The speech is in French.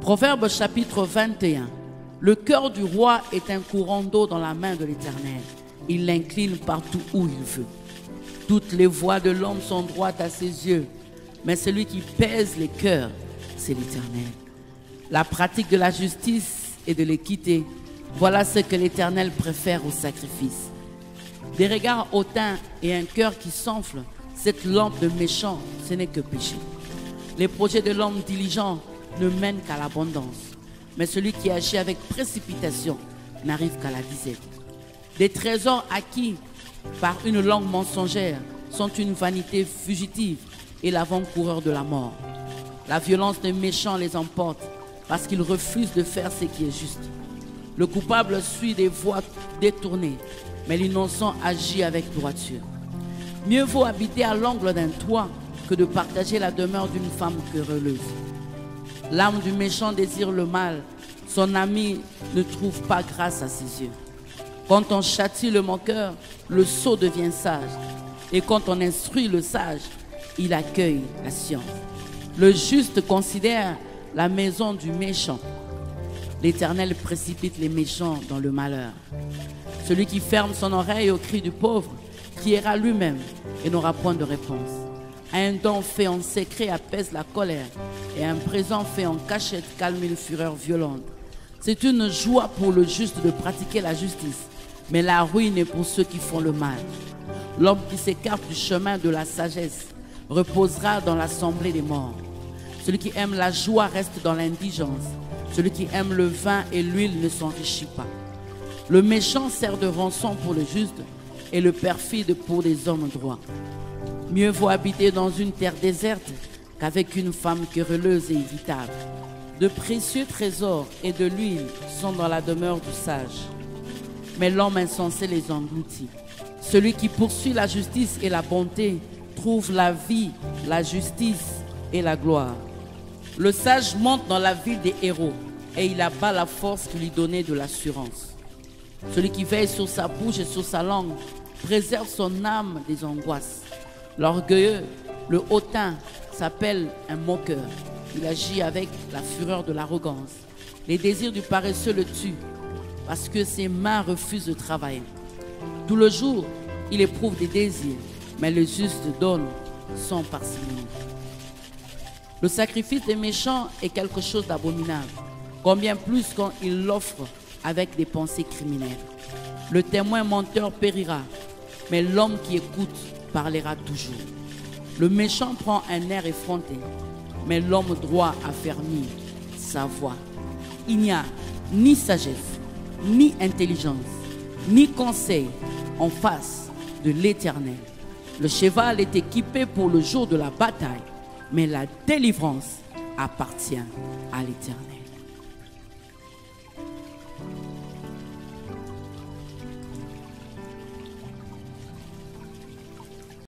Proverbe chapitre 21. Le cœur du roi est un courant d'eau dans la main de l'Éternel. Il l'incline partout où il veut. Toutes les voies de l'homme sont droites à ses yeux, mais celui qui pèse les cœurs, c'est l'Éternel. La pratique de la justice et de l'équité, voilà ce que l'Éternel préfère au sacrifice. Des regards hautains et un cœur qui s'enfle, cette lampe de méchant, ce n'est que péché. Les projets de l'homme diligent ne mènent qu'à l'abondance, mais celui qui agit avec précipitation n'arrive qu'à la disette. Des trésors acquis par une langue mensongère sont une vanité fugitive et l'avant-coureur de la mort. La violence des méchants les emporte parce qu'ils refusent de faire ce qui est juste. Le coupable suit des voies détournées, mais l'innocent agit avec droiture. Mieux vaut habiter à l'angle d'un toit que de partager la demeure d'une femme querelleuse. L'âme du méchant désire le mal, son ami ne trouve pas grâce à ses yeux. Quand on châtie le moqueur, le sot devient sage. Et quand on instruit le sage, il accueille la science. Le juste considère la maison du méchant. L'Éternel précipite les méchants dans le malheur. Celui qui ferme son oreille au cri du pauvre criera lui-même et n'aura point de réponse. Un don fait en secret apaise la colère et un présent fait en cachette calme une fureur violente. C'est une joie pour le juste de pratiquer la justice, mais la ruine est pour ceux qui font le mal. L'homme qui s'écarte du chemin de la sagesse reposera dans l'assemblée des morts. Celui qui aime la joie reste dans l'indigence. Celui qui aime le vin et l'huile ne s'enrichit pas. Le méchant sert de rançon pour le juste et le perfide pour des hommes droits. Mieux vaut habiter dans une terre déserte qu'avec une femme querelleuse et irritable. De précieux trésors et de l'huile sont dans la demeure du sage, mais l'homme insensé les engloutit. Celui qui poursuit la justice et la bonté trouve la vie, la justice et la gloire. Le sage monte dans la ville des héros et il abat la force qui lui donnait de l'assurance. Celui qui veille sur sa bouche et sur sa langue préserve son âme des angoisses. L'orgueilleux, le hautain, s'appelle un moqueur. Il agit avec la fureur de l'arrogance. Les désirs du paresseux le tuent parce que ses mains refusent de travailler. Tout le jour, il éprouve des désirs, mais le juste donne sans parcimonie. Le sacrifice des méchants est quelque chose d'abominable, combien plus quand il l'offre avec des pensées criminelles. Le témoin menteur périra, mais l'homme qui écoute parlera toujours. Le méchant prend un air effronté, mais l'homme droit affermit sa voix. Il n'y a ni sagesse, ni intelligence, ni conseil en face de l'Éternel. Le cheval est équipé pour le jour de la bataille, mais la délivrance appartient à l'Éternel.